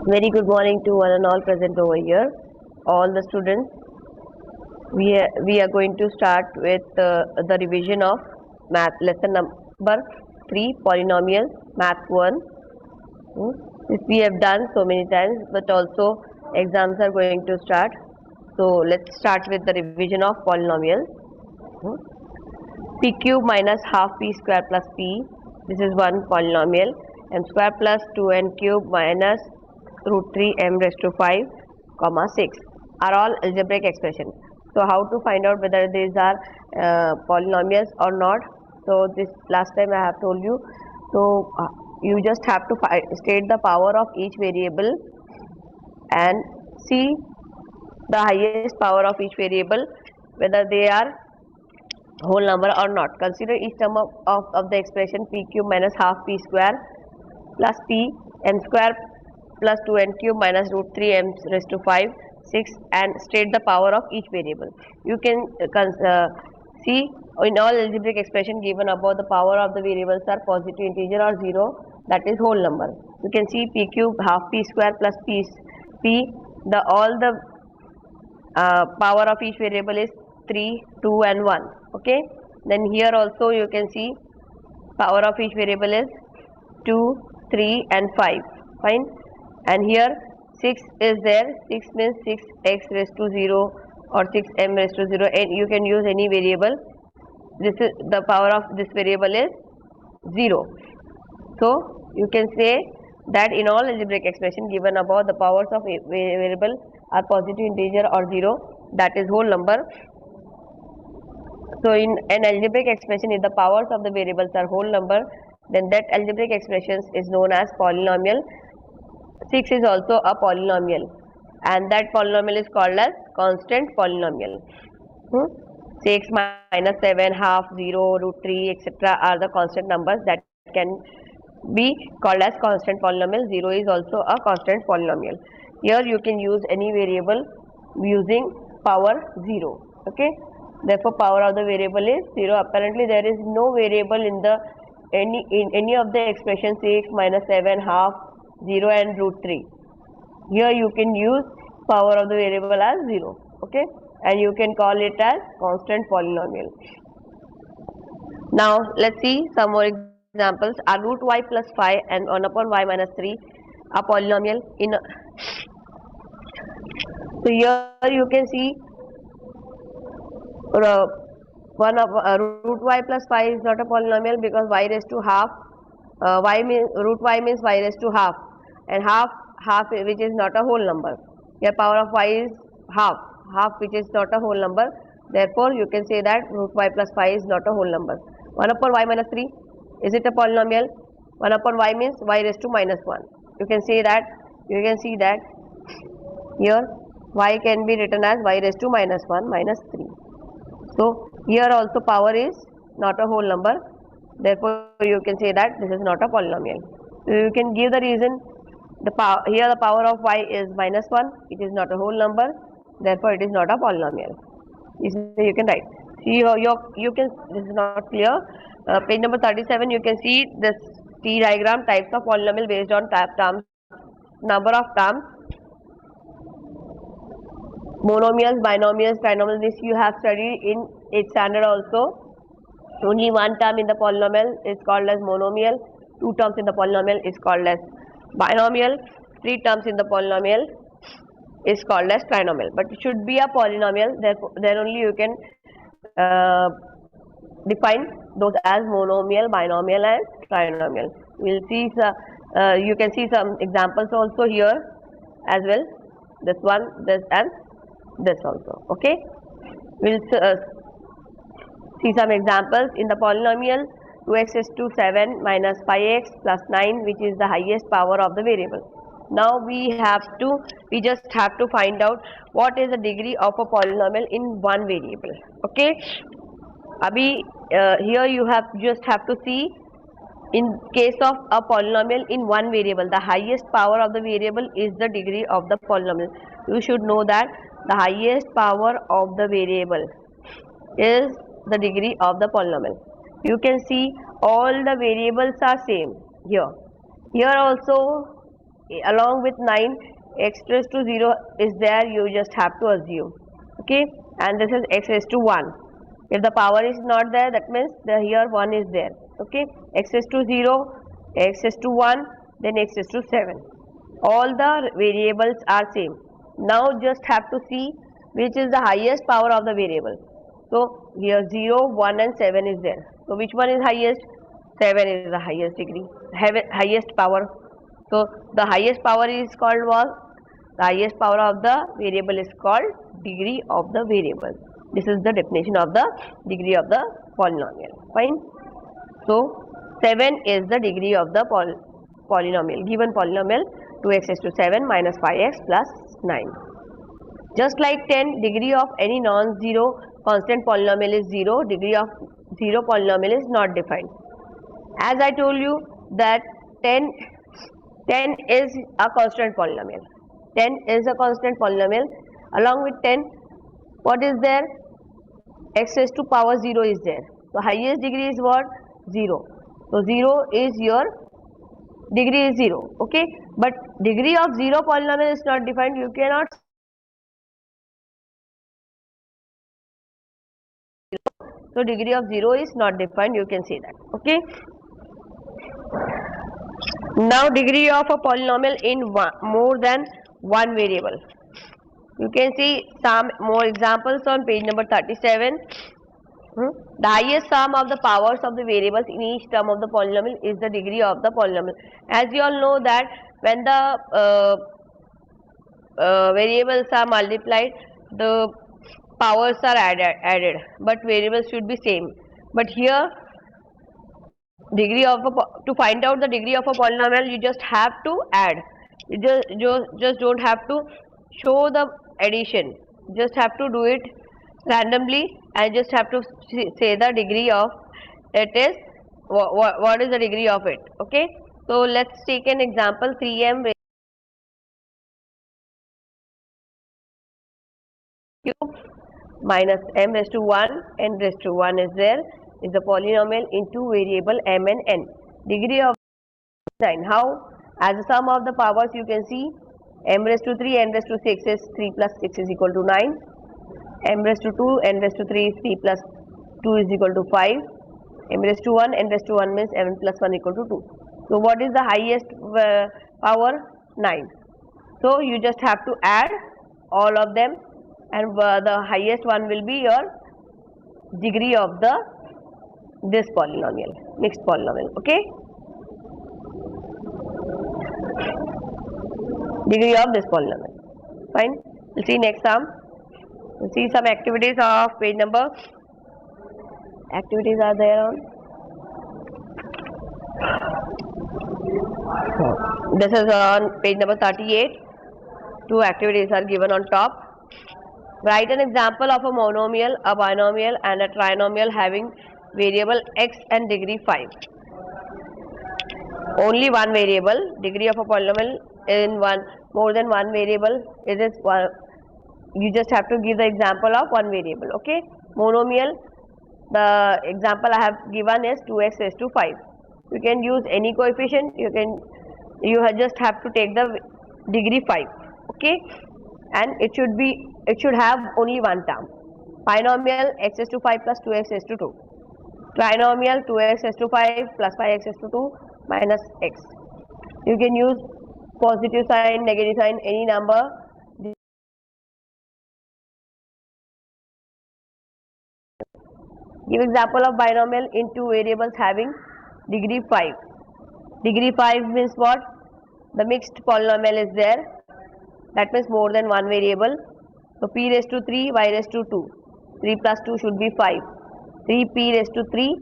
Very good morning to one and all present over here, all the students. We are going to start with the revision of math lesson number 3, polynomial, math 1. This we have done so many times, but also exams are going to start. So let's start with the revision of polynomial. P cube minus half p square plus p. This is one polynomial. M square plus 2n cube minus root 3 m raised to 5 comma 6 are all algebraic expressions. So how to find out whether these are polynomials or not? So this last time I have told you. So you just have to state the power of each variable and see the highest power of each variable whether they are whole number or not. Consider each term of the expression p cube minus half p square plus p m square plus 2n cube minus root 3 m raised to 5 6 and state the power of each variable. You can see in all algebraic expression given above, the power of the variables are positive integer or 0, that is whole number. You can see p cube half p square plus p all the power of each variable is 3, 2 and 1. Okay, then here also you can see power of each variable is 2, 3 and 5. Fine. And here 6 is there. 6 means 6x raised to 0 or 6m raised to 0, and you can use any variable. This is the power of this variable is 0. So you can say that in all algebraic expression given above, the powers of a variable are positive integer or 0, that is whole number. So in an algebraic expression, if the powers of the variables are whole number, then that algebraic expression is known as polynomial. 6 is also a polynomial, and that polynomial is called as constant polynomial. 6 minus 7, half, 0, root 3, etc. are the constant numbers that can be called as constant polynomial. 0 is also a constant polynomial. Here you can use any variable using power 0. Okay, therefore power of the variable is 0. Apparently there is no variable in any of the expressions 6 minus 7, half, 0 and root 3. Here you can use power of the variable as 0. Okay, and you can call it as constant polynomial. Now let's see some more examples. Are root y plus 5 and 1 upon y minus 3 a polynomial? So here you can see root y plus 5 is not a polynomial because y raised to half, root y means y raised to half, and half which is not a whole number. Here power of y is half which is not a whole number. Therefore you can say that root y plus 5 is not a whole number. 1 upon y minus 3, is it a polynomial? 1 upon y means y raised to minus 1. You can see that here y can be written as y raised to minus 1 minus 3. So here also power is not a whole number. Therefore you can say that this is not a polynomial. So you can give the reason. Here the power of y is minus 1. It is not a whole number. Therefore it is not a polynomial. You can write. See you can. This is not clear. Page number 37. You can see this T diagram, types of polynomial based on terms, number of terms. Monomials, binomials, trinomials, this you have studied in 8th standard also. Only one term in the polynomial is called as monomial, 2 terms in the polynomial is called as binomial, 3 terms in the polynomial is called as trinomial. But it should be a polynomial, therefore then only you can define those as monomial, binomial and trinomial. We'll see you can see some examples also here as well. This one, this and this also. Okay, we'll see some examples. In the polynomial 2x is to 7 minus 5x plus 9, which is the highest power of the variable. Now we just have to find out what is the degree of a polynomial in one variable. Okay, here you just have to see, in case of a polynomial in one variable, the highest power of the variable is the degree of the polynomial. You should know that the highest power of the variable is the degree of the polynomial. You can see all the variables are same here. Here also, along with 9, x raised to 0 is there, you just have to assume. Okay, and this is x raised to 1. If the power is not there, that means here 1 is there. Okay, x raised to 0, x raised to 1, then x raised to 7. All the variables are same. Now just have to see which is the highest power of the variable. So here 0, 1 and 7 is there. So which one is highest? 7 is the highest degree, highest power. So the highest power is called what? The highest power of the variable is called degree of the variable. This is the definition of the degree of the polynomial. Fine. So 7 is the degree of the polynomial. Given polynomial 2x raised to 7 minus 5x plus 9. Just like 10, degree of any non-zero constant polynomial is 0. Degree of 0 polynomial is not defined. As I told you that 10 is a constant polynomial. 10 is a constant polynomial. Along with 10, what is there? X raised to power 0 is there. So highest degree is what? 0. So 0 is your degree is 0. Okay, but degree of 0 polynomial is not defined. You cannot. So degree of 0 is not defined. You can say that. Okay. Now degree of a polynomial in more than one variable. You can see some more examples on page number 37. The highest sum of the powers of the variables in each term of the polynomial is the degree of the polynomial. As you all know that when the variables are multiplied, the powers are added, but variables should be same. But here, degree of to find out the degree of a polynomial, you just have to add. You just don't have to show the addition. Just have to do it randomly and just have to say the degree of it is what is the degree of it. Okay, so let's take an example. 3m cube minus m raised to 1 n raised to 1 is there, is a polynomial in two variable m and n. Degree of 9. How? As the sum of the powers you can see m raised to 3 n raised to 6 is 3 plus 6 is equal to 9. M raised to 2 n raised to 3 is 3 plus 2 is equal to 5. M raised to 1 n raised to 1 means m plus 1 equal to 2. So what is the highest power? 9. So you just have to add all of them, and the highest one will be your degree of this polynomial, mixed polynomial. Okay, degree of this polynomial. Fine. We'll see next sum. We'll see some activities of page number. Activities are there on. This is on page number 38. Two activities are given on top. Write an example of a monomial, a binomial and a trinomial having variable x and degree 5. Only one variable. Degree of a polynomial in more than one variable. It is one. You just have to give the example of one variable. Okay, monomial, the example I have given is 2x raised to 5. You can use any coefficient. You just have to take the degree 5. Okay, and it should have only one term. Binomial x raised to 5 plus 2x raised to 2. Trinomial 2x raised to 5 plus 5x raised to 2 minus x. You can use positive sign, negative sign, any number. Give example of binomial in two variables having degree 5. Degree 5 means what? The mixed polynomial is there. That means more than one variable. So p raised to 3, y raised to 2. 3 plus 2 should be 5. 3p raised to 3,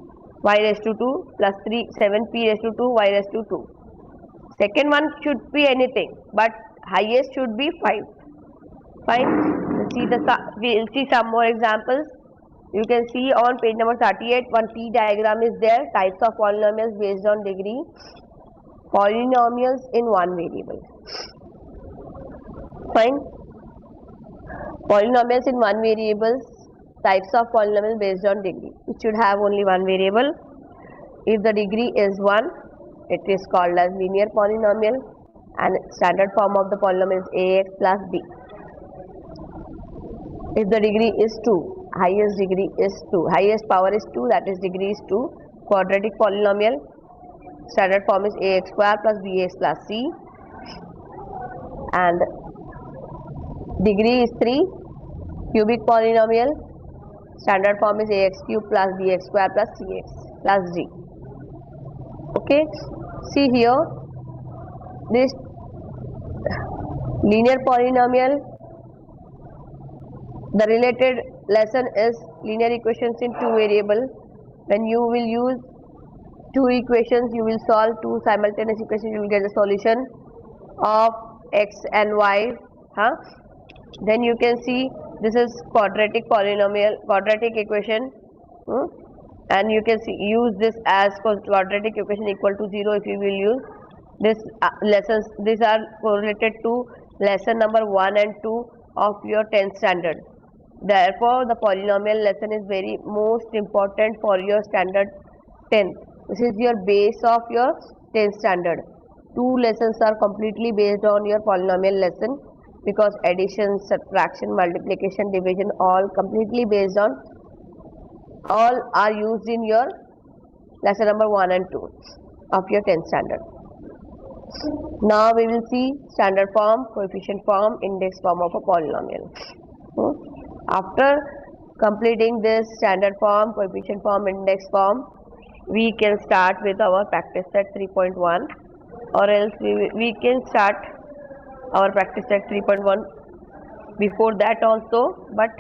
y raised to 2 plus 7p raised to 2, y raised to 2. Second one should be anything, but highest should be 5. Fine. We'll see some more examples. You can see on page number 38, one T diagram is there. Types of polynomials based on degree. Polynomials in one variable. Fine. Polynomials in one variable. Types of polynomials based on degree. It should have only one variable. If the degree is 1, it is called as linear polynomial, and standard form of the polynomial is ax plus b. If the degree is 2, highest degree is 2, highest power is 2, that is degree is 2. Quadratic polynomial, standard form is ax square plus bx plus c, and degree is 3. Cubic polynomial, standard form is ax cube plus bx square plus cx plus d. Okay, see here, this linear polynomial, the related lesson is linear equations in two variable. When you will use two equations, you will solve two simultaneous equations, you will get the solution of x and y. Then you can see this is quadratic polynomial, quadratic equation, and you can see use this as quadratic equation equal to 0 if you will use this lessons. These are correlated to lesson number 1 and 2 of your 10th standard. Therefore, the polynomial lesson is very most important for your standard 10th. This is your base of your 10th standard. Two lessons are completely based on your polynomial lesson, because addition, subtraction, multiplication, division, all completely based on, all are used in your lesson number 1 and 2 of your 10th standard. Now we will see standard form, coefficient form, index form of a polynomial. After completing this standard form, coefficient form, index form, we can start with our practice set 3.1, or else we can start our practice set 3.1 before that also, but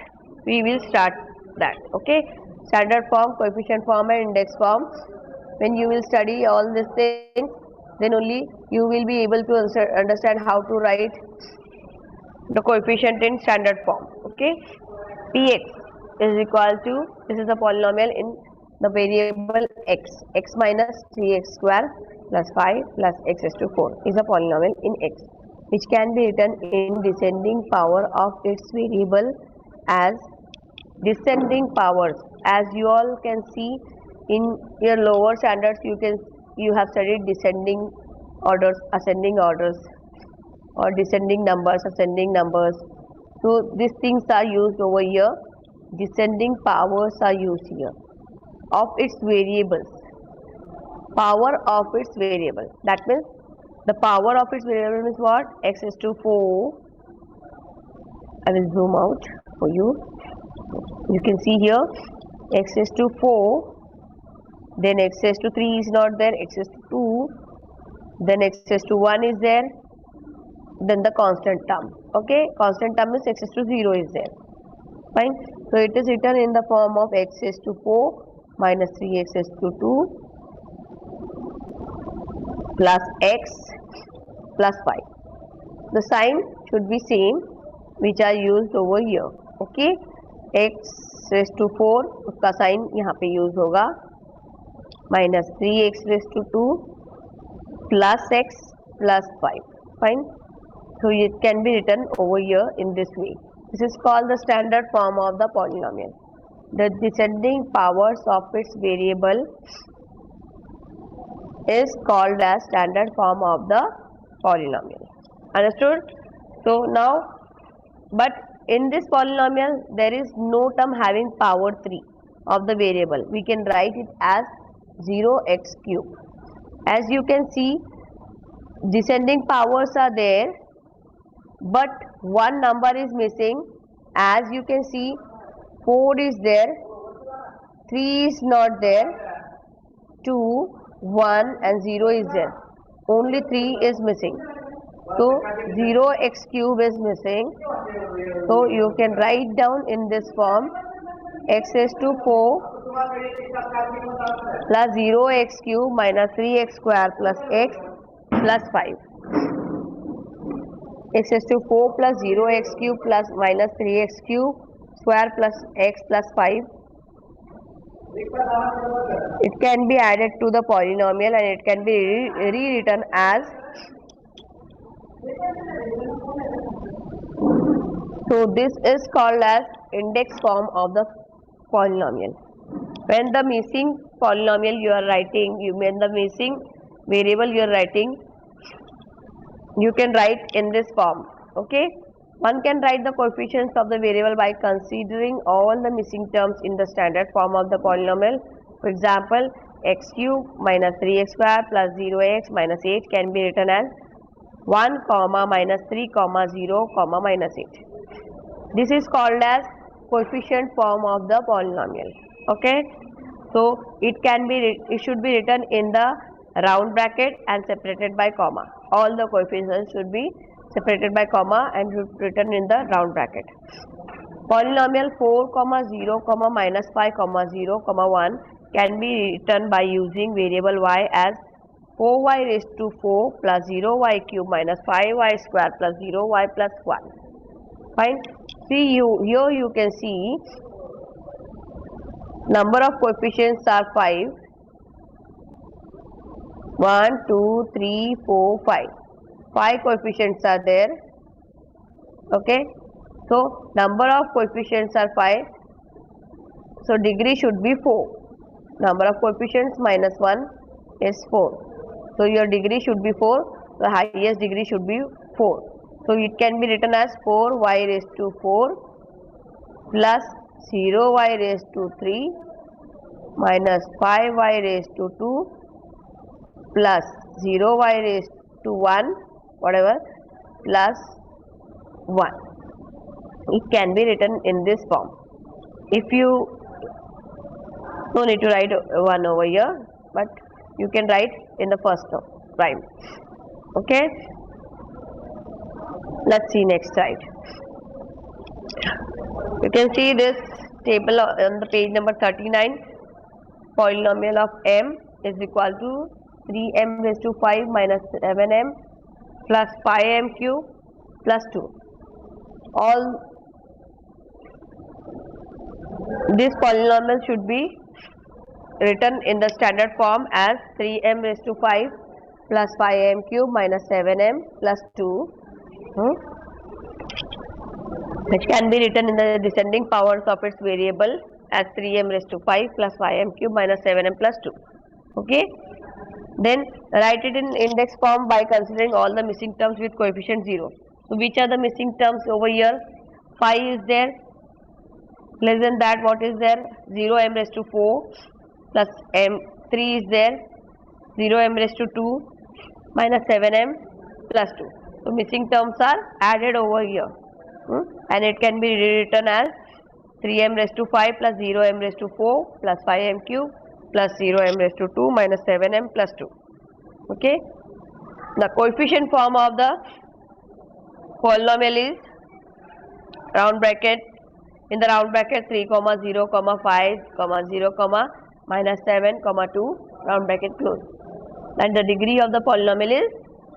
we will start that. Okay, standard form, coefficient form and index form. When you will study all these things, then only you will be able to understand how to write the coefficient in standard form. Okay, px is equal to, this is a polynomial in the variable x minus 3x square plus 5 plus x raised to 4 is a polynomial in x, which can be written in descending power of its variable as descending powers. As you all can see in your lower standards, you have studied descending orders, ascending orders, or descending numbers, ascending numbers. So these things are used over here. Descending powers are used here of its variables. Power of its variable. That means the power of its variable is what? X is to 4. I will zoom out for you. You can see here x is to 4. Then x is to 3 is not there. X is to 2. Then x is to 1 is there. Then the constant term. Okay, constant term is x is to 0 is there. Fine. So it is written in the form of x is to 4 minus 3x is to 2 plus x plus 5. The sign should be same which are used over here. Okay, x raised to 4 उसका sign यहाँ पे use होगा, minus 3x raised to 2 plus x plus 5. Fine. So it can be written over here in this way. This is called the standard form of the polynomial. The descending powers of its variable is called as standard form of the polynomial. Understood? So now, but in this polynomial there is no term having power 3 of the variable. We can write it as 0x cube. As you can see, descending powers are there, but one number is missing. As you can see, 4 is there, 3 is not there, 2, 1 and 0 is there. Only 3 is missing. So 0x cube is missing. So you can write down in this form x is to 4 plus 0x cube minus 3x square plus x plus 5. X is to 4 plus 0x cube plus minus 3x cube square plus x plus 5. It can be added to the polynomial and it can be rewritten as, so this is called as index form of the polynomial. When the missing polynomial you are writing, when the missing variable you are writing, you can write in this form. Okay, one can write the coefficients of the variable by considering all the missing terms in the standard form of the polynomial. For example, x cube minus 3x square plus 0x minus 8 can be written as 1 comma minus 3 comma 0 comma minus 8. This is called as coefficient form of the polynomial. Okay, so it should be written in the round bracket and separated by comma. All the coefficients should be separated by comma and written in the round bracket. Polynomial 4 comma 0 comma minus 5 comma 0 comma 1 can be written by using variable y as 4y raised to 4 plus 0y cube minus 5y square plus 0y plus 1. Fine. See, here you can see number of coefficients are 5. 1, 2, 3, 4, 5. 5 coefficients are there. Okay. So number of coefficients are 5. So degree should be 4. Number of coefficients minus 1 is 4. So your degree should be 4. The highest degree should be 4. So it can be written as 4y raised to 4 plus 0y raised to 3 minus 5y raised to 2 plus 0y raised to 1 whatever plus 1. It can be written in this form. If you no need to write 1 over here, but you can write in the first prime. Okay, let's see next slide. You can see this table on the page number 39. Polynomial of m is equal to 3m raised to 5 minus 7m plus 5m cube plus 2. All this polynomial should be written in the standard form as 3m raised to 5 plus 5m cube minus 7m plus 2, which can be written in the descending powers of its variable as 3m raised to 5 plus 5m cube minus 7m plus 2. Okay, then write it in index form by considering all the missing terms with coefficient 0. So which are the missing terms over here? 5 is there. Less than that, what is there? 0m raised to 4 plus m. 3 is there. 0m raised to 2 minus 7m plus 2. So missing terms are added over here, and it can be rewritten as 3m raised to 5 plus 0m raised to 4 plus 5m cube plus 0m raised to 2 minus 7m plus 2. Okay. The coefficient form of the polynomial is round bracket. In the round bracket 3 comma 0 comma 5 comma 0 comma minus 7 comma 2 round bracket close, and the degree of the polynomial is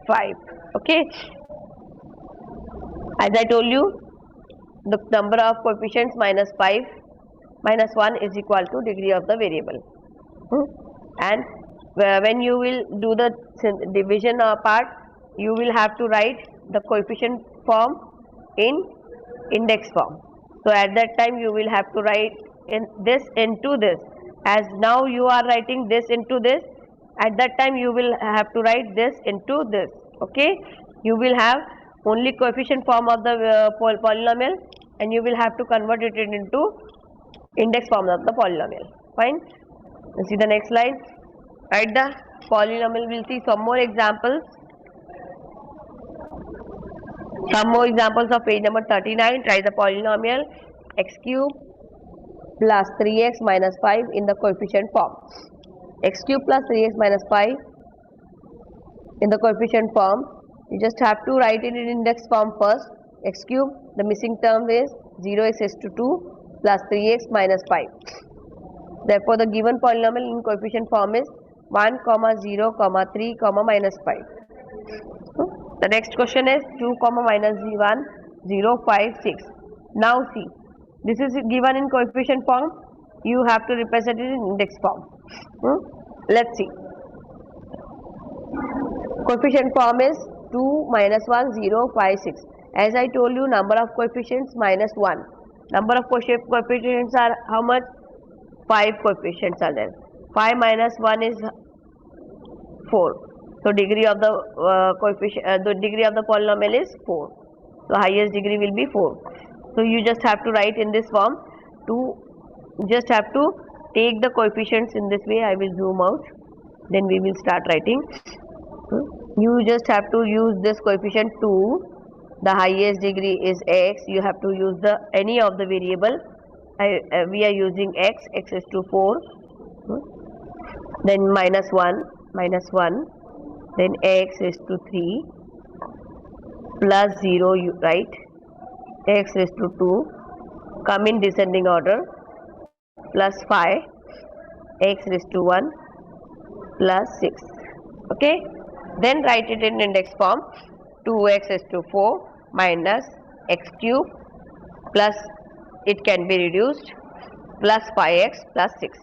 5. Okay. As I told you, the number of coefficients minus 5 minus 1 is equal to degree of the variable. And when you will do the division part, you will have to write the coefficient form in index form. So at that time you will have to write in this into this. As now you are writing this into this, at that time you will have to write this into this. Okay, you will have only coefficient form of the polynomial, and you will have to convert it into index form of the polynomial. Fine. Let's see the next slide. Write the polynomial. We'll see some more examples. Some more examples of page number 39. Try the polynomial x cube plus 3x minus 5 in the coefficient form. X cube plus 3x minus 5 in the coefficient form. You just have to write it in index form first. X cube, the missing term is 0x raised to 2 plus 3x minus 5. Therefore, the given polynomial in coefficient form is 1 comma 0 comma 3 comma minus 5. The next question is 2 comma minus 1 0 5 6. Now see, this is given in coefficient form. You have to represent it in index form. Let's see. Coefficient form is 2 minus 1 0 5 6. As I told you, number of coefficients minus 1. Number of coefficients are how much? 5 coefficients are there. 5 minus 1 is 4. So degree of the coefficient, the degree of the polynomial is 4. So highest degree will be 4. So you just have to write in this form. Just have to take the coefficients in this way. I will zoom out. Then we will start writing. You just have to use this coefficient 2. The highest degree is x. You have to use the any of the variable. We are using x. X is to 4. Then -1. Then x is to 3 plus 0, you write. X is to 2. Come in descending order. Plus 5. X is to 1 plus 6. Okay. Then write it in index form. 2x is to 4 minus x cube plus, it can be reduced, plus 5x plus 6.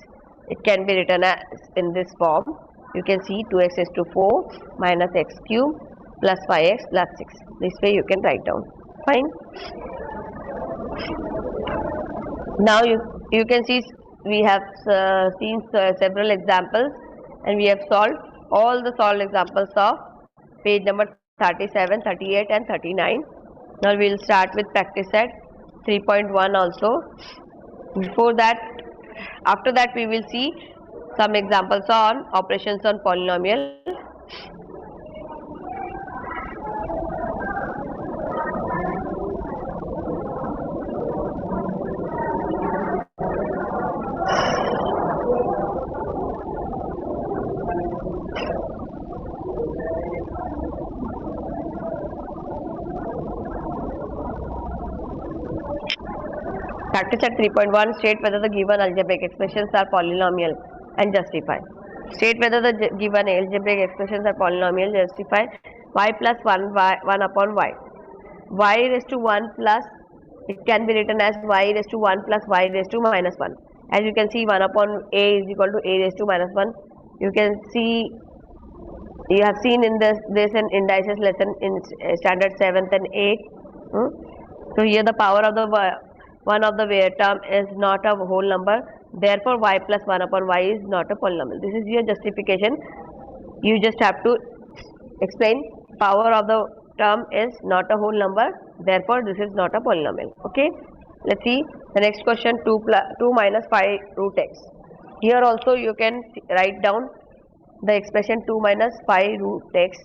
It can be written as in this form. You can see 2x is to 4 minus x cube plus 5x plus 6. This way you can write down. Fine. Now you can see we have seen several examples, and we have solved all the solved examples of page number 37, 38 and 39. Now we will start with practice set 3.1 also. Before that, after that we will see some examples on operations on polynomial. Practice at 3.1. State whether the given algebraic expressions are polynomial and justify. State whether the given algebraic expressions are polynomial, justify. Y plus 1 upon y. Y raised to 1 plus, it can be written as y raised to 1 plus y raised to minus 1. As you can see, 1 upon a is equal to a raised to minus 1. You can see, you have seen in this an indices lesson in standard 7th and 8th. So here the power of the one of the term is not a whole number, therefore y plus 1 upon y is not a polynomial. This is your justification. You just have to explain power of the term is not a whole number, therefore this is not a polynomial. Okay, let's see the next question. 2 minus 5 root x. Here also you can write down the expression 2 minus 5 root x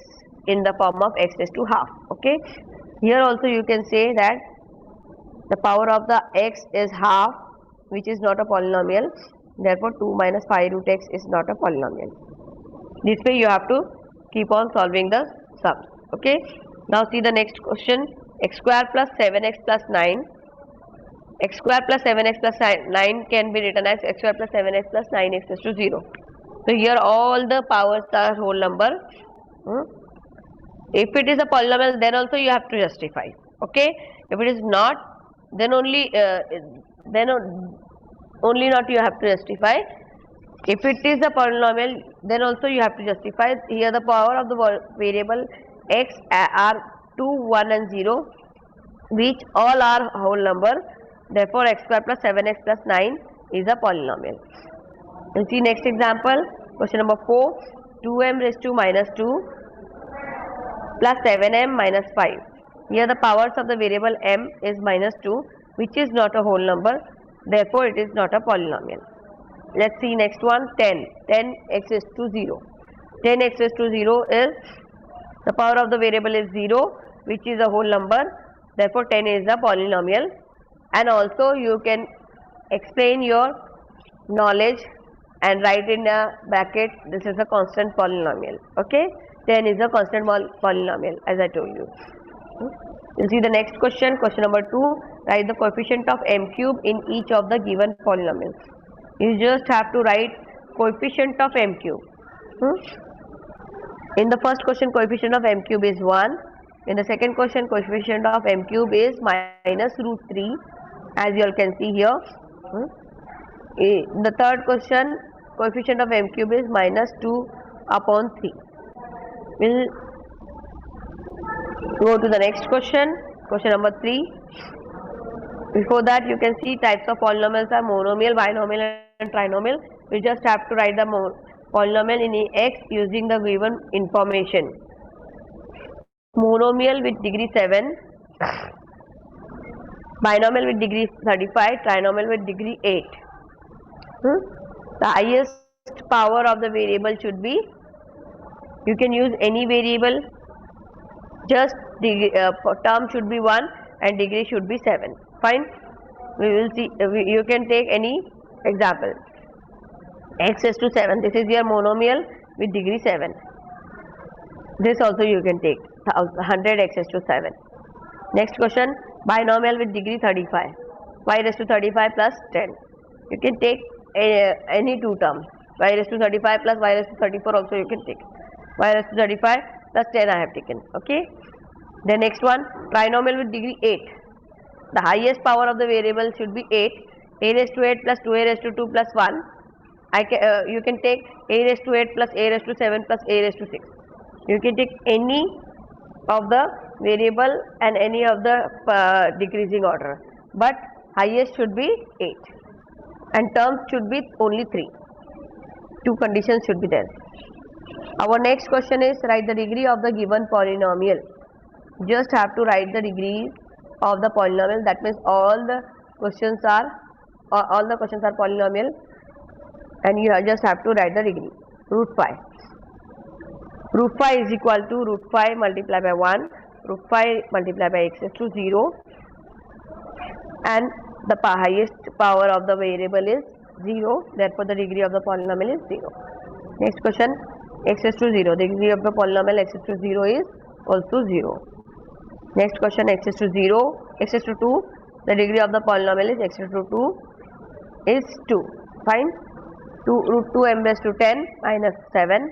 in the form of x raised to half. Okay, here also you can say that the power of the x is half, which is not a polynomial, therefore 2 minus 5 root x is not a polynomial. This way you have to keep on solving the sums. Okay, now see the next question. X square plus 7x plus 9. X square plus 7x plus 9 can be written as x square plus 7x plus 9x is to 0. So here all the powers are whole number. If it is a polynomial, then also you have to justify. Okay, if it is not, then only not you have to justify. If it is a polynomial, then also you have to justify. Here the power of the variable x are 2, 1 and 0, which all are whole number. Therefore x square plus 7x plus 9 is a polynomial. We'll see next example. Question number 4. 2m raised to minus 2 plus 7m minus 5. Here the powers of the variable m is minus 2, which is not a whole number, therefore it is not a polynomial. Let's see next one. 10 x is to 0. 10 x is to 0 is, the power of the variable is 0, which is a whole number, therefore 10 is a polynomial. And also you can explain your knowledge and write in a bracket, this is a constant polynomial. Okay, 10 is a constant polynomial, as I told you. You see the next question. Question number 2. Write the coefficient of m cube in each of the given polynomials. You just have to write coefficient of m cube. In the first question, coefficient of m cube is 1. In the second question, coefficient of m cube is minus root 3, as you all can see here. In the third question, coefficient of m cube is minus 2 upon 3. We'll go to the next question. Question number 3. Before that, you can see types of polynomials are monomial, binomial and trinomial. We just have to write the polynomial in X using the given information. Monomial with degree 7, binomial with degree 35, trinomial with degree 8. The highest power of the variable should be, you can use any variable, just the term should be 1 and degree should be 7. Fine. We will see, you can take any example. X is to 7, this is your monomial with degree 7. This also you can take 100 x is to 7. Next question, binomial with degree 35, y raised to 35 plus 10. You can take any two terms, y raised to 35 plus y raised to 34 also you can take. Y raised to 35 plus 10 I have taken. Okay. The next one, trinomial with degree 8. The highest power of the variable should be 8. A raised to 8 plus 2a raised to 2 plus 1. You can take a raised to 8 plus a raised to 7 plus a raised to 6. You can take any of the variable and any of the decreasing order, but highest should be 8 and terms should be only 3. Two conditions should be there. Our next question is, write the degree of the given polynomial. Just have to write the degree of the polynomial. That means all the questions are polynomial, and you just have to write the degree. Root 5. Root 5 is equal to root 5 multiplied by 1, root 5 multiplied by x is to 0, and the highest power of the variable is 0, therefore the degree of the polynomial is 0. Next question, x is to 0, the degree of the polynomial x is to 0 is also 0. Next question, x is to 0, x is to 2, the degree of the polynomial is x is to 2 is 2. Fine. 2 root 2 m raised to 10 minus 7.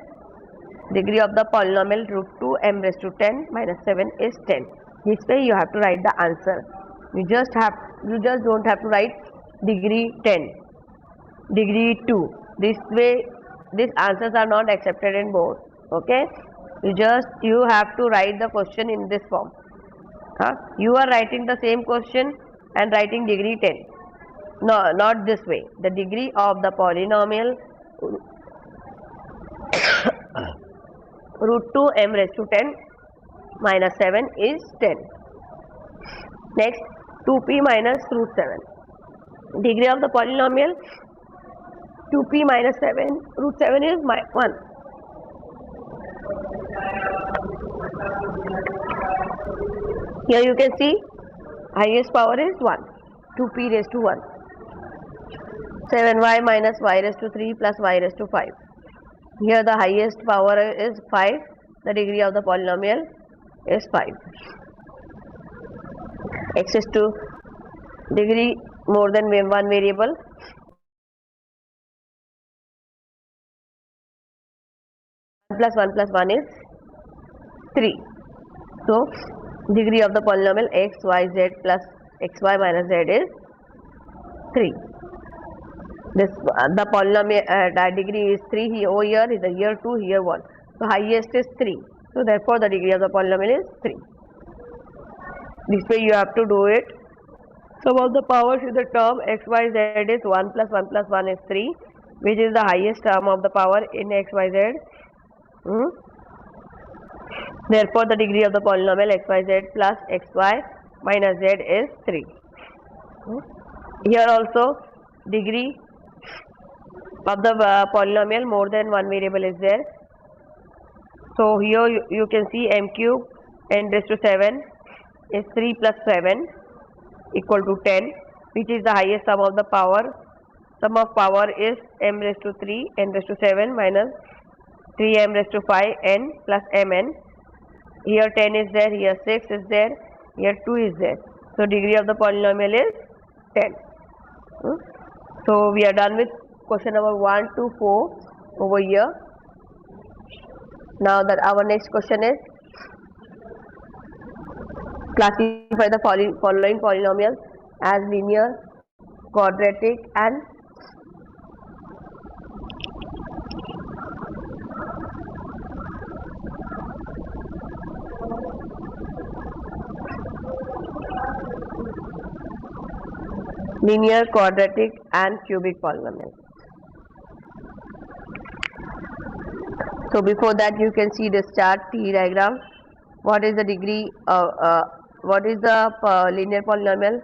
Degree of the polynomial root 2 m raised to 10 minus 7 is 10. This way you have to write the answer. You just don't have to write degree 10, degree 2. This way these answers are not accepted in board. Okay. You have to write the question in this form. You are writing the same question and writing degree 10. No, not this way. The degree of the polynomial root 2 m raised to 10 minus 7 is 10. Next, 2p minus root 7. Degree of the polynomial 2p minus 7, root 7 is 1. Here you can see highest power is 1, 2p raised to 1. 7y minus y raised to 3 plus y raised to 5. Here the highest power is 5, the degree of the polynomial is 5. X is to degree more than one variable. Plus 1 is 3. So degree of the polynomial x, y, z plus xy minus z is 3. The polynomial degree is 3 here, over here is the here 2, here 1. So highest is 3. So therefore the degree of the polynomial is 3. This way you have to do it. Sum of the powers in the term x, y, z is 1 plus 1 is 3, which is the highest term of the power in x, y, z. Therefore the degree of the polynomial x, y, z plus x, y minus z is 3. Here also degree of the polynomial more than one variable is there. So here you can see m cube n raised to 7 is 3 plus 7 equal to 10, which is the highest sum of the power. Sum of power is m raised to 3 n raised to 7 minus 3m raised to 5 n plus mn. Here 10 is there, here 6 is there, here 2 is there. So degree of the polynomial is 10. So we are done with question number 1 to 4 over here. Now that our next question is, classify the following polynomials as linear, quadratic and cubic polynomial. So before that, you can see this chart T diagram. What is the degree of what is the linear polynomial?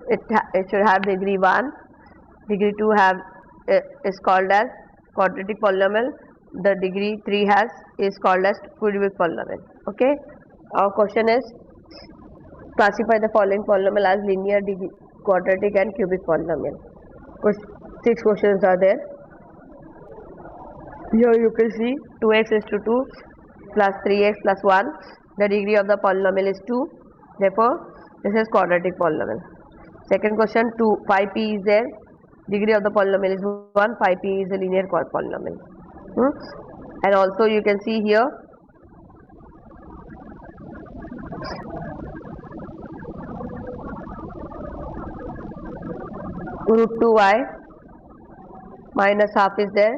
It should have degree 1. Degree 2 have is called as quadratic polynomial. The degree 3 has is called as cubic polynomial. Okay. Our question is, classify the following polynomial as linear, degree, quadratic and cubic polynomial. 6 questions are there. Here you can see 2x is to 2 plus 3x plus 1. The degree of the polynomial is 2. Therefore, this is quadratic polynomial. Second question, 5p is there. Degree of the polynomial is 1. 5p is a linear polynomial. And also you can see here root 2y minus half is there.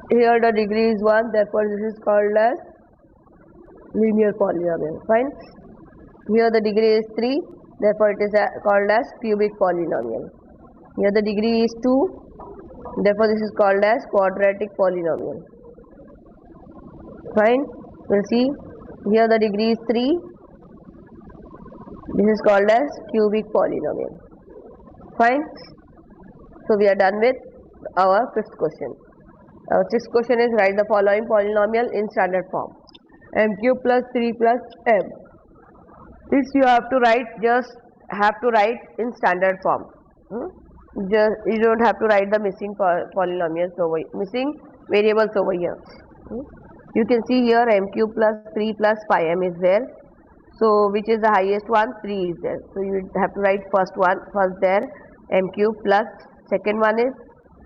Here the degree is 1, therefore this is called as linear polynomial. Fine. Here the degree is 3, therefore it is called as cubic polynomial. Here the degree is 2, therefore this is called as quadratic polynomial. Fine. We'll see. Here the degree is 3. This is called as cubic polynomial. Fine. So we are done with our 5th question. Our 6th question is, write the following polynomial in standard form. M cube plus 3 plus m. This you have to write, just have to write in standard form. You don't have to write the missing polynomials over, missing variables over here. You can see here m cube plus 3 plus 5m is there. So which is the highest one? 3 is there. So you have to write first there, m cube plus, second one is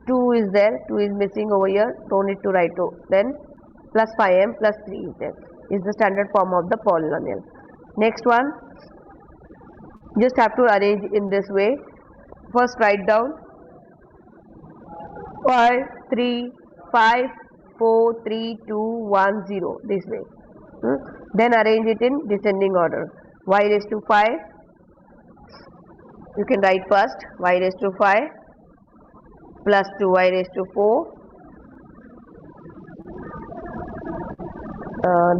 2 is there, 2 is missing over here, don't need to write 2. Then plus 5m plus 3 is there, is the standard form of the polynomial. Next one, just have to arrange in this way. First write down 5, 3, 5, 4, 3, 2, 1, 0 this way. Then arrange it in descending order. Y raised to 5, you can write first y raised to 5 plus 2y raised to 4,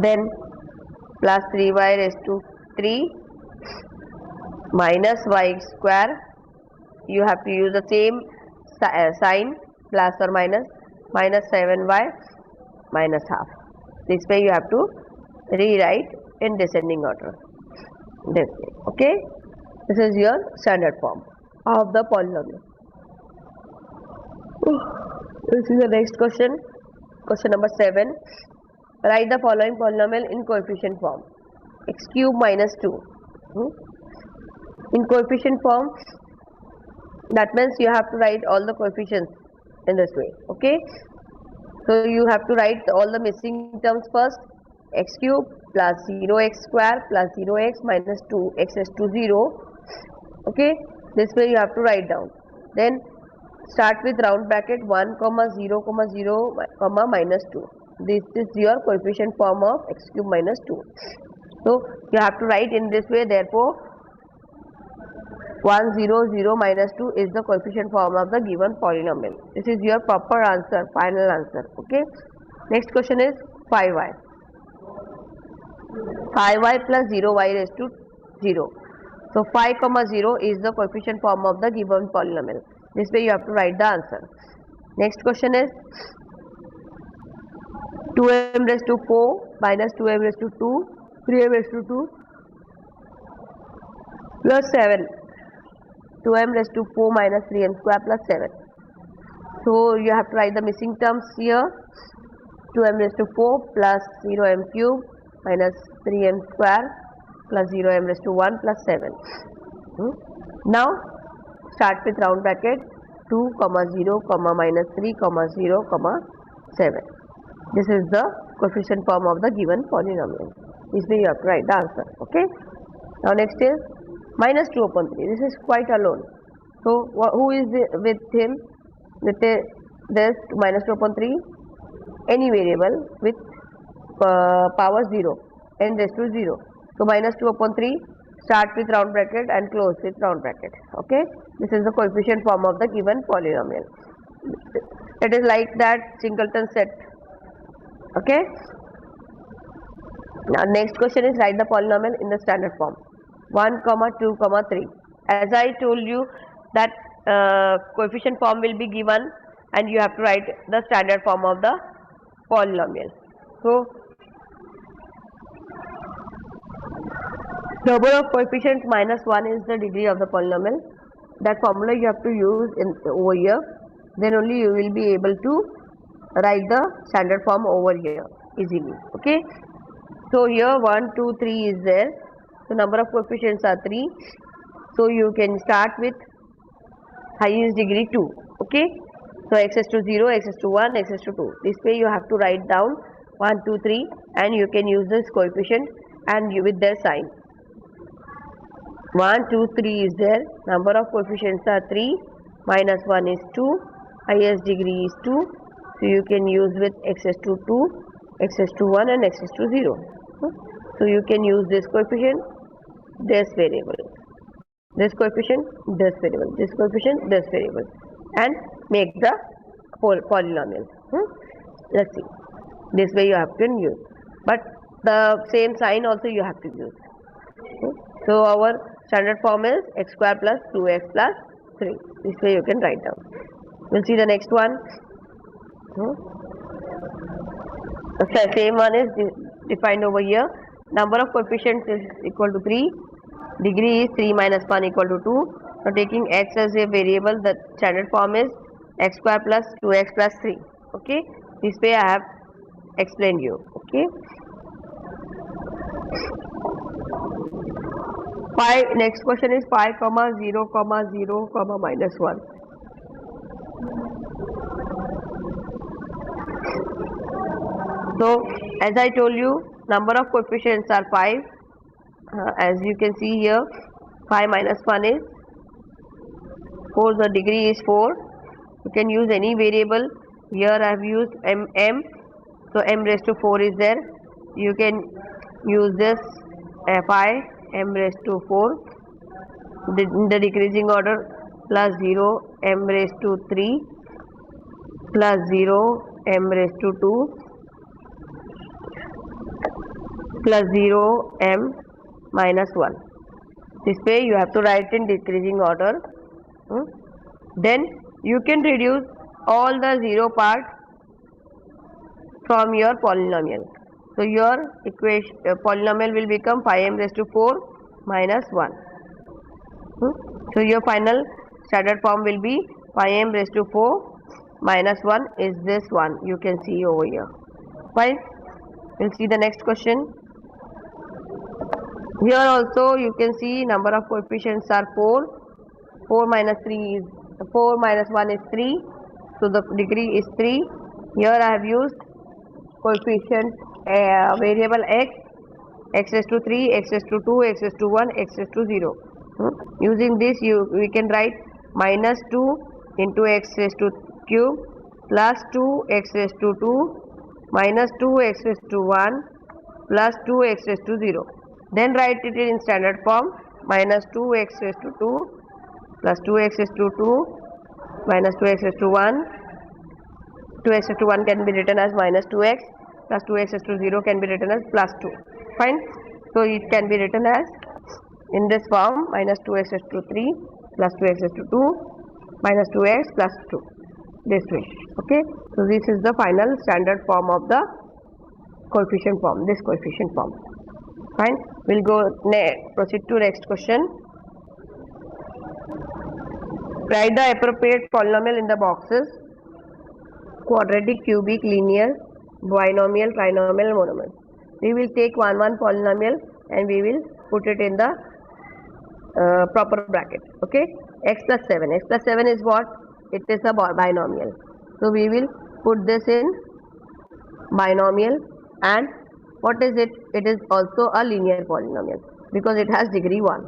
then plus 3y raised to 3 minus y square. You have to use the same sign, plus or minus 7y minus half. This way you have to rewrite in descending order. This way. Okay. This is your standard form of the polynomial. This is the next question. Question number 7. Write the following polynomial in coefficient form. X cube minus 2. In coefficient form, that means you have to write all the coefficients in this way. Okay. So you have to write all the missing terms first. X cube plus 0x square plus 0x minus 2x is to 0. Okay. This way you have to write down. Then start with round bracket 1, 0, 0, minus 2. This is your coefficient form of x cube minus 2. So you have to write in this way. Therefore 1, 0, 0 minus 2 is the coefficient form of the given polynomial. This is your proper answer, final answer. Okay. Next question is 5y. 5y plus 0y raised to 0. So 5, 0 is the coefficient form of the given polynomial. This way you have to write the answer. Next question is 2m raised to 4 minus 2m raised to 2, 3m raised to 2 plus 7. 2m raised to 4 minus 3m square plus 7. So you have to write the missing terms here. 2m raised to 4 plus 0m cube minus 3m square plus 0m raised to 1 plus 7. Now start with round bracket 2, 0, minus 3, 0, 7. This is the coefficient form of the given polynomial. This way you have to write the answer. Okay. Now next is minus 2 upon 3. This is quite alone. So who is with him? With this minus 2 upon 3? Any variable with power 0, n raised to 0. So minus 2 upon 3, start with round bracket and close with round bracket. Okay. This is the coefficient form of the given polynomial. It is like that singleton set. Okay. Now next question is write the polynomial in the standard form. 1, 2, 3. As I told you that coefficient form will be given and you have to write the standard form of the polynomial. So number of coefficients minus 1 is the degree of the polynomial. That formula you have to use over here. Then only you will be able to write the standard form over here easily. Okay. So here 1, 2, 3 is there. So number of coefficients are 3. So you can start with highest degree 2. Okay. So x is to 0, x is to 1, x is to 2. This way you have to write down 1, 2, 3 and you can use this coefficient and with their sign. 1, 2, 3 is there. Number of coefficients are 3. Minus 1 is 2. Highest degree is 2. So you can use with x is to 2, x is to 1 and x is to 0. So you can use this coefficient, this variable, this coefficient, this variable, this coefficient, this variable, and make the polynomial. Let's see. This way you have to use, but the same sign also you have to use. So our standard form is x square plus 2x plus 3. This way you can write down. We'll see the next one. The same one is defined over here. Number of coefficients is equal to 3. Degree is 3 minus 1 equal to 2. So taking x as a variable, the standard form is x square plus 2x plus 3. Okay. This way I have explained you. Okay. Next question is 5, 0, 0, minus 1. So as I told you, number of coefficients are 5. As you can see here, 5 minus 1 is 4. The degree is 4. You can use any variable. Here I have used m. So m raised to 4 is there. You can use this fi m raised to 4 in the decreasing order, plus 0 m raised to 3 plus 0 m raised to 2 plus 0 m minus 1. This way you have to write in decreasing order. Then you can reduce all the 0 parts from your polynomial. So your equation polynomial will become 5m raised to 4 minus 1. So your final standard form will be 5m raised to 4 minus 1 is this one you can see over here. Fine. We'll see the next question. Here also you can see number of coefficients are 4. 4 minus 3 is 4 minus 1 is 3. So the degree is 3. Here I have used coefficient variable x is to 3, x is to 2, x is to 1, x is to 0. Using this we can write minus 2 into x raised to cube plus 2 x raised to 2 minus 2 x raised to 1 plus 2 x raised to 0. Then write it in standard form, minus 2 x raised to 2 plus 2 x raised to 2 minus 2 x raised to 1. 2 x raised to 1 can be written as minus 2x plus 2 x raised to 0 can be written as plus 2. Fine. So it can be written as in this form, minus 2x raised to 3 plus 2x raised to 2 minus 2x plus 2. This way. Okay. So this is the final standard form of the coefficient form. This coefficient form. Fine. We'll go proceed to next question. Write the appropriate polynomial in the boxes: quadratic, cubic, linear, binomial, trinomial, monomial. We will take one polynomial and we will put it in the proper bracket. Okay. X plus 7. X plus 7 is what? It is a binomial. So we will put this in binomial. And what is it? It is also a linear polynomial because it has degree 1.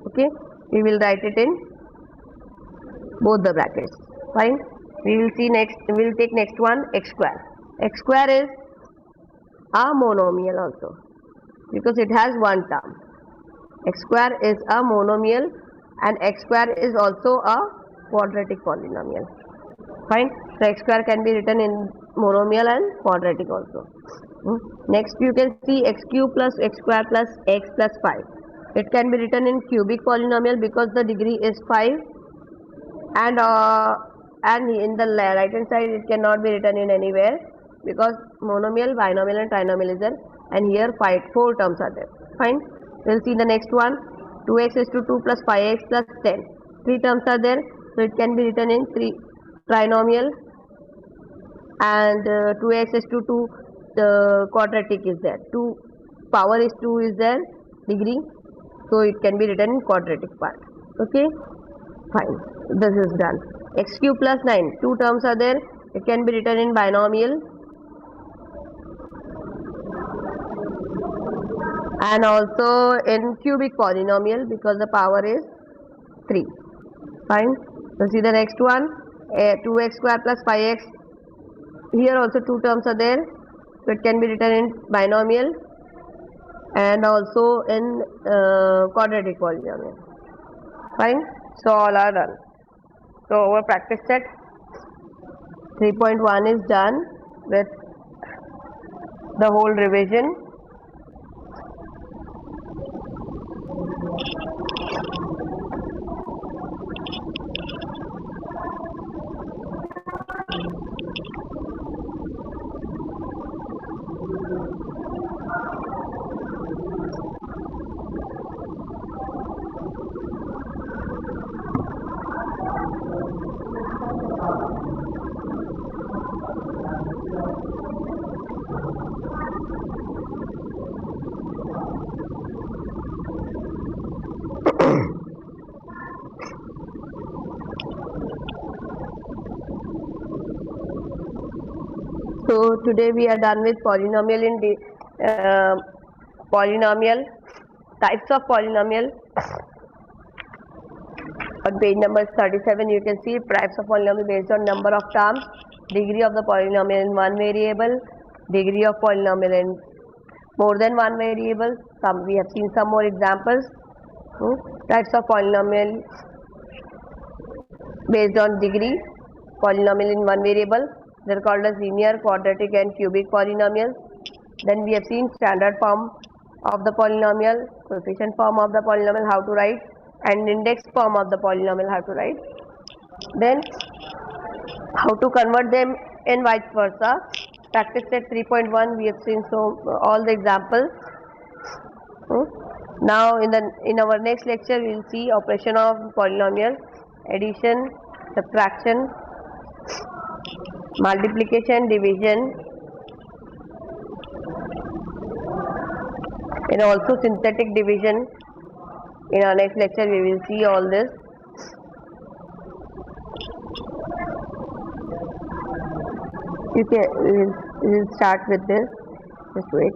Okay. We will write it in both the brackets. Fine. We will see next. We will take next one, x square. X square is a monomial also because it has one term. X square is a monomial and x square is also a quadratic polynomial. Fine. So x square can be written in monomial and quadratic also. Next you can see x cube plus x square plus x plus 5. It can be written in cubic polynomial because the degree is 5, and in the right hand side it cannot be written in anywhere because monomial, binomial and trinomial is there, and here 4 terms are there. Fine. We'll see the next one. 2x is to 2 plus 5x plus 10. 3 terms are there, so it can be written in trinomial, and 2x is to 2, the quadratic is there. 2 power is 2 is there, degree, so it can be written in quadratic part. Okay, fine. This is done. X cube plus 9. 2 terms are there. It can be written in binomial and also in cubic polynomial because the power is 3. Fine. So see the next one. 2x square plus 5x. Here also 2 terms are there. So it can be written in binomial and also in quadratic polynomial. Fine. So all are done. So our practice set 3.1 is done with the whole revision. So today we are done with polynomial in the polynomial, types of polynomial. On page number 37 you can see types of polynomial based on number of terms, degree of the polynomial in one variable, degree of polynomial in more than one variable. We have seen some more examples. Types of polynomial based on degree, polynomial in one variable. They are called as linear, quadratic and cubic polynomials. Then we have seen standard form of the polynomial, coefficient form of the polynomial, how to write, and index form of the polynomial, how to write. Then how to convert them and vice versa. Practice set 3.1 we have seen all the examples. Now in our next lecture we will see operation of polynomial, addition, subtraction, multiplication, division, and also synthetic division. In our next lecture we will see all this. We will start with this. Just wait.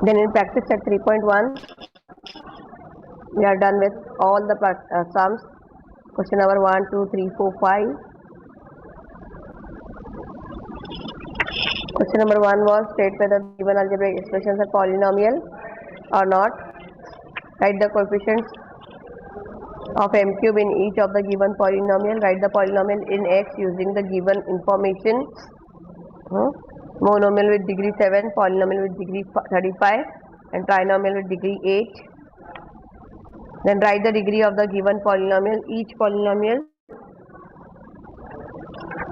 Then in practice set 3.1 we are done with all the sums. Question number 1, 2, 3, 4, 5. Question number 1 was state whether given algebraic expressions are polynomial or not. Write the coefficients of m cube in each of the given polynomial. Write the polynomial in x using the given information. Monomial with degree 7, polynomial with degree 35 and trinomial with degree 8. Then write the degree of the given polynomial. Each polynomial.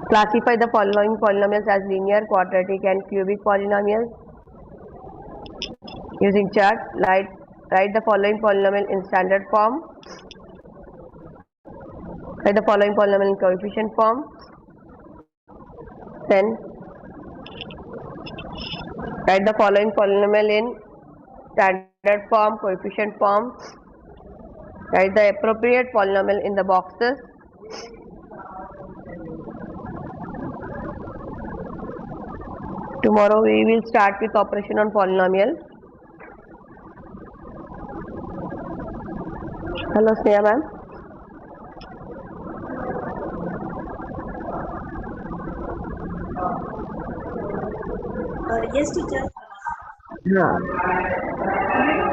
Classify the following polynomials as linear, quadratic and cubic polynomials. Using chart, write the following polynomial in standard form. Write the following polynomial in coefficient form. Then write the following polynomial in standard form, coefficient form. Write the appropriate polynomial in the boxes. Tomorrow we will start with operation on polynomial. Hello Sneha ma'am. Yes, teacher. हाँ